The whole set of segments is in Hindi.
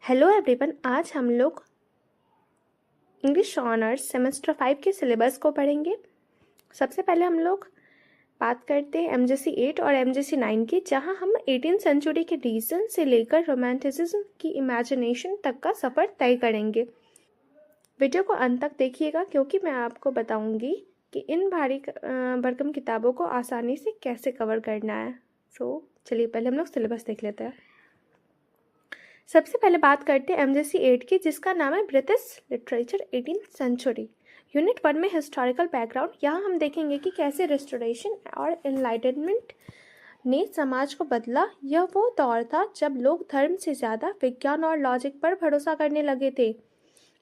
हेलो एवरीवन, आज हम लोग इंग्लिश ऑनर्स सेमेस्टर 5 के सिलेबस को पढ़ेंगे। सबसे पहले हम लोग बात करते हैं एमजेसी 8 और एमजेसी 9 की, जहां हम 18th सेंचुरी के रीजन से लेकर रोमांटिसिज्म की इमेजिनेशन तक का सफ़र तय करेंगे। वीडियो को अंत तक देखिएगा क्योंकि मैं आपको बताऊंगी कि इन भारी भरकम किताबों को आसानी से कैसे कवर करना है। चलिए पहले हम लोग सिलेबस देख लेते हैं। सबसे पहले बात करते हैं एमजेसी 8 की, जिसका नाम है British literature 18th century. Unit 1 में हिस्टोरिकल बैकग्राउंड। यहाँ हम देखेंगे कि कैसे रेस्टोरेशन और एनलाइटनमेंट ने समाज को बदला। यह वो दौर था जब लोग धर्म से ज़्यादा विज्ञान और लॉजिक पर भरोसा करने लगे थे।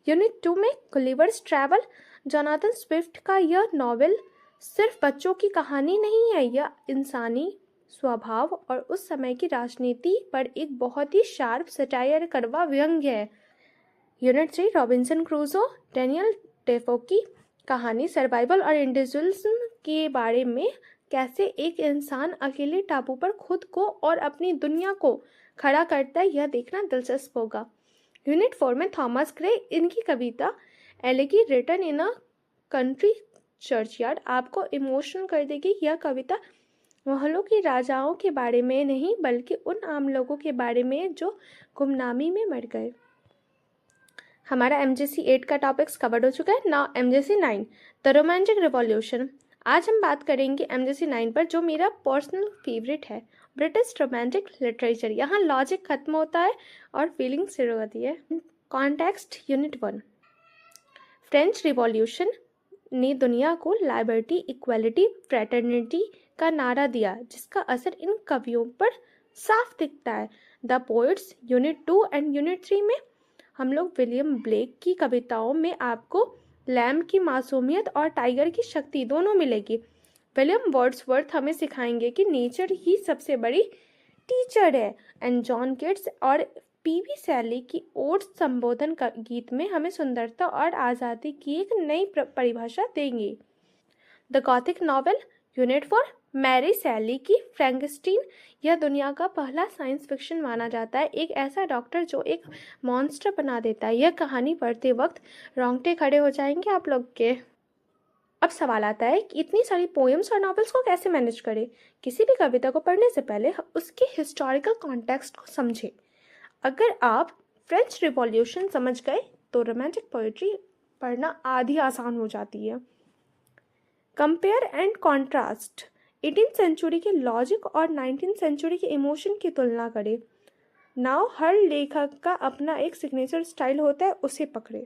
यूनिट 2 में गुलिवर्स ट्रैवल। जोनाथन स्विफ्ट का यह नॉवेल सिर्फ बच्चों की कहानी नहीं है, यह इंसानी स्वभाव और उस समय की राजनीति पर एक बहुत ही शार्प सटायर करवा व्यंग्य है। Unit 3 Robinson Crusoe. Daniel Dafoe की कहानी सर्वाइवल और इंडिविजुअलिज्म के बारे में, कैसे एक इंसान अकेले टापू पर खुद को और अपनी दुनिया को खड़ा करता है, यह देखना दिलचस्प होगा। यूनिट 4 में थॉमस ग्रे। इनकी कविता elegy written in a country churchyard आपको इमोशनल कर देगी। यह कविता महलों के राजाओं के बारे में नहीं बल्कि उन आम लोगों के बारे में जो गुमनामी में मर गए। हमारा एमजेसी 8 का टॉपिक्स कवर्ड हो चुका है। Now MJC 9 the romantic revolution. आज हम बात करेंगे एमजेसी 9 पर, जो मेरा पर्सनल फेवरेट है, ब्रिटिश रोमांटिक लिटरेचर। यहाँ लॉजिक खत्म होता है और फीलिंग शुरू होती है। कॉन्टेक्स्ट यूनिट 1 फ्रेंच रिवॉल्यूशन ने दुनिया को लिबर्टी, इक्वालिटी, फ्रेटर्निटी का नारा दिया, जिसका असर इन कवियों पर साफ दिखता है। The poets unit 2 and unit 3 में हम लोग विलियम ब्लेक की कविताओं में आपको लैम की मासूमियत और टाइगर की शक्ति दोनों मिलेगी। विलियम वर्ड्सवर्थ हमें सिखाएंगे कि नेचर ही सबसे बड़ी टीचर है। एंड जॉन किट्स और पीवी सैली की ओड संबोधन गीत में हमें सुंदरता और आज़ादी की एक नई परिभाषा देंगे। The Gothic novel unit 4 Mary Shelley की फ्रैंकेनस्टीन। यह दुनिया का पहला साइंस फिक्शन माना जाता है, एक ऐसा डॉक्टर जो एक मॉन्स्टर बना देता है। यह कहानी पढ़ते वक्त रोंगटे खड़े हो जाएंगे आप लोग के। अब सवाल आता है कि इतनी सारी पोएम्स और नॉवेल्स को कैसे मैनेज करें। किसी भी कविता को पढ़ने से पहले उसके हिस्टोरिकल कॉन्टेक्स्ट को समझें। अगर आप फ्रेंच रिवॉल्यूशन समझ गए तो रोमांटिक पोएट्री पढ़ना आधी आसान हो जाती है। Compare and contrast. 18th century के लॉजिक और 19th सेंचुरी के इमोशन की तुलना करें। नाउ हर लेखक का अपना एक सिग्नेचर स्टाइल होता है, उसे पकड़े।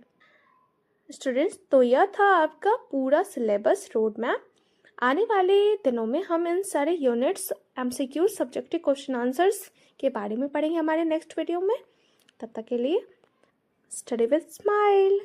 स्टूडेंट्स, तो यह था आपका पूरा सिलेबस रोड मैप। आने वाले दिनों में हम इन सारे units, MCQ, subjective question answers के बारे में पढ़ेंगे हमारे नेक्स्ट वीडियो में। तब तक के लिए स्टडी विद स्माइल।